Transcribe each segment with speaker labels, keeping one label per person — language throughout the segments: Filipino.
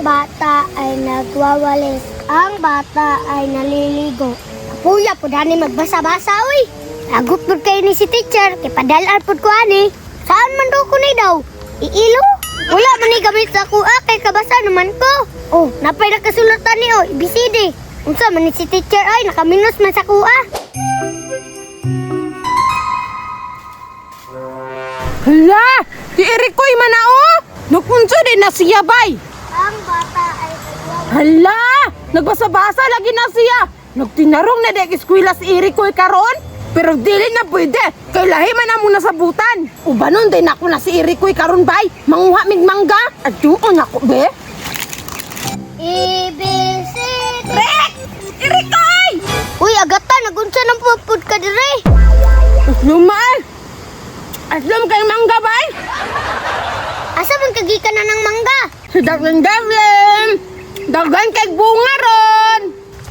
Speaker 1: Ang bata ay nagwawalis. Ang bata ay naliligo. Puya po dani magbasa-basa, uy. Agot po kayo ni si teacher, kay padalaan po ko ani. Saan man daw ko ni daw? Iilo? Wala man ni gamit sa kuha, kay kabasa naman ko. Oh, napay nakasulatan ni o, ABCD. Unsa man ni si teacher ay, nakaminos man sa kuha.
Speaker 2: Hala! Di Erikoy manao! Nakunso din na siya, bay!
Speaker 1: Ang bata ay nagwawalis.
Speaker 2: Hala! Nagbasa-basa lagi na siya! Nagtinarong na dek eskwela si Erikoy karon? Pero dili na pwede! Kay lahi man na muna sa butan! Ubanon din ako na si Erikoy karon, bay! Manguha mig mangga! At doon ako, be!
Speaker 1: ABCD.
Speaker 2: Rek! Erikoy!
Speaker 1: Uy, agata, nagunsa ng pupud ka dire.
Speaker 2: Lumal! Aslam kay mangga, bay!
Speaker 1: Asa man kagikan na ng mangga?
Speaker 2: Si Darlin! Dagan kay bunga ron!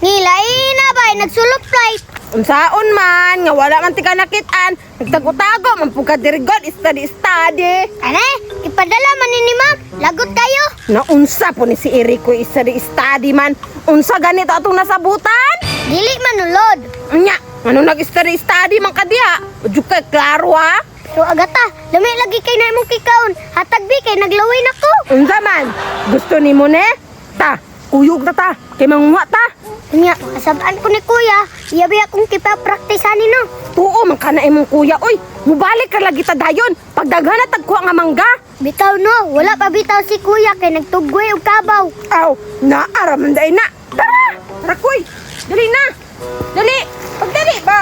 Speaker 1: Ngilain na ba? Nagsulop flight.
Speaker 2: Unsaon man, nga wala man tika nakitaan, nagtago-tago, man po ka dirigod, study-study.
Speaker 1: Ane, ipadala man ni ma'am. Lagot kayo.
Speaker 2: Naunsa po ni si Eriko study-study man. Unsa ganito atong nasabutan?
Speaker 1: Dili manulod.
Speaker 2: Nya, ano nag-study-study man ka diha? Udyo kay klaro ha?
Speaker 1: So agata, lami lagi kay na imong kikaon. Hatag bi kay naglaway nako.
Speaker 2: Unsa man? Gusto ni mo ne? Ta, kuyog na ta, kay manguha ta.
Speaker 1: Nya, kasabaan ko ni kuya. Iyabi akong kipa-praktisanin no.
Speaker 2: Tuo, man ka na imong kuya. Oy, mubalik ka lagi ta dayon. Pagdaghan na tagkuha nga mangga.
Speaker 1: Bitaw no, wala pa bitaw si kuya kay nagtuggoy og kabaw.
Speaker 2: Aw, naaraman day na. Tara, Rakoy, dali na. Dali, pagdali ba?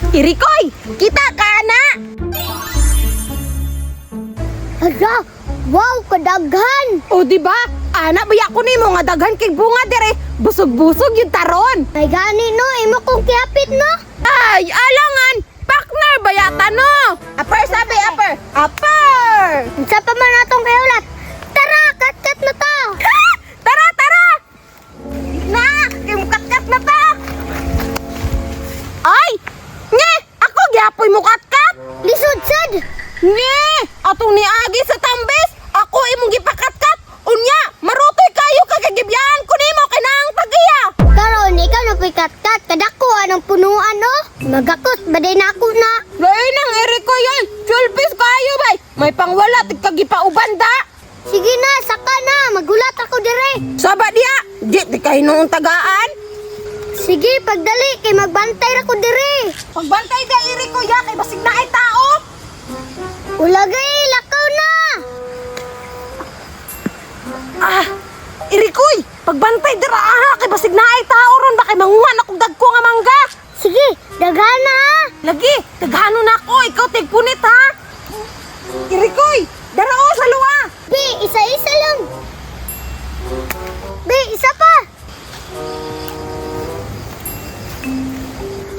Speaker 2: Irikoy, kita ka na.
Speaker 1: Hala, wow, kadaghan.
Speaker 2: O di ba? Ana baya ko nimo nga daghan kay bunga dire. Busog-busog yung taron.
Speaker 1: Kay gani no, imo kong kiapit no.
Speaker 2: Ay, alangan. Partner bayata no. Upper sabi, upper. Upper.
Speaker 1: Unsa pa man atong kayulat? Tara, kat-kat na ta.
Speaker 2: Tara, tara. Na, kimkat-kat na ta. Ay, nge, ako gyapoy mo kat-kat.
Speaker 1: Lisod sad.
Speaker 2: Nge, atong niagi sa tambes. Ako imong gipakat-kat. Unya, marutoy kayo kagagibyahan ko nimo kay nang tagiya.
Speaker 1: Karon ikaw na po'y kat-kat. Kadako anong punuan no. Magakot, baday na ako na.
Speaker 2: Lain ang Eriko yan. Chulpis kayo bay. May pangwala tigkagipauban da.
Speaker 1: Sige na, saka na. Magulat ako dire.
Speaker 2: Saba diya. Di di kayo noong tagaan.
Speaker 1: Sige, pagdali kay magbantay ra ko dire.
Speaker 2: Pagbantay da Eriko ya kay basig na ay tao.
Speaker 1: Ulagay, lakaw na.
Speaker 2: Ah, Erikoy, pagbantay dira aha kay basig na ay tao ron ba kay manguhan akong dagko nga mangga.
Speaker 1: Sige, dagana ha.
Speaker 2: Lagi, daghano na ako, ikaw tigpunit ha. Erikoy, darao sa luwa.
Speaker 1: Be, isa-isa lang. Be, isa pa.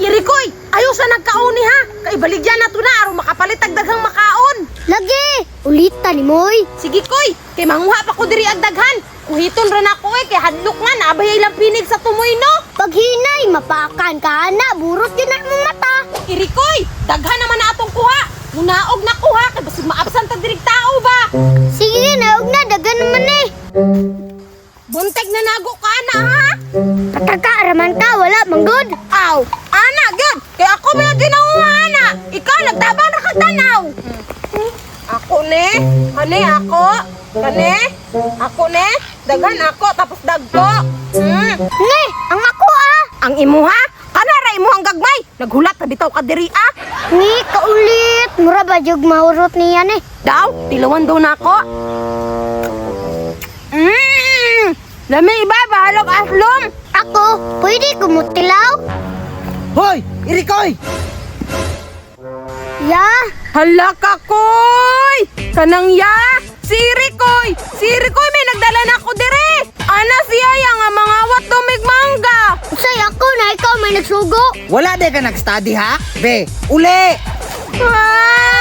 Speaker 2: Erikoy, ayaw sa nagkauni ha. Kay baligyan na to na aron makapalit og daghang makaon.
Speaker 1: Lagi, ulitan ni Moy.
Speaker 2: Sige koy, kay manguha pa ko diri ag daghan. Kuhiton ra na ako kay hadlok nga naabay lang pinig sa tumoy no.
Speaker 1: Pag hinay, mapakan ka na. Burot yun ang mong mata.
Speaker 2: Irikoy, daghan naman na atong kuha. Munaog na kuha kay basig maabsan ta diri tao ba.
Speaker 1: Sige, naog na. Dagan naman eh.
Speaker 2: Bunteg na nago ka na ha.
Speaker 1: Patagkaaraman ka, wala manggod.
Speaker 2: Aw, ana gyud. Kay ako may ginawuha ana. Ikaw nagtabang ra ka tanaw. Ako ne, kani ako. Kani, ako ne. Daghan ako tapos dagko.
Speaker 1: Ne, ang ako ah.
Speaker 2: Ang imuha, kanara imuhang gagmay. Naghulat na bitaw ka diri ah.
Speaker 1: Ni, kaulit. Mura ba jug mahurot niyan eh.
Speaker 2: Daw, tilawan daw na ako. Lami iba, bahalog aslom.
Speaker 1: Ako, pwede kumutilaw?
Speaker 3: Hoy! Irikoy!
Speaker 1: Ya,
Speaker 2: Hala ka, koy! Kanang ya! Si Rikoy! Si Rikoy may nagdala na ako dire! Ana siya yang nga mga wat dumigmangga!
Speaker 1: say ako na ikaw may nagsugo.
Speaker 3: Wala de ka nag-study ha? Be, uli!
Speaker 2: Ah!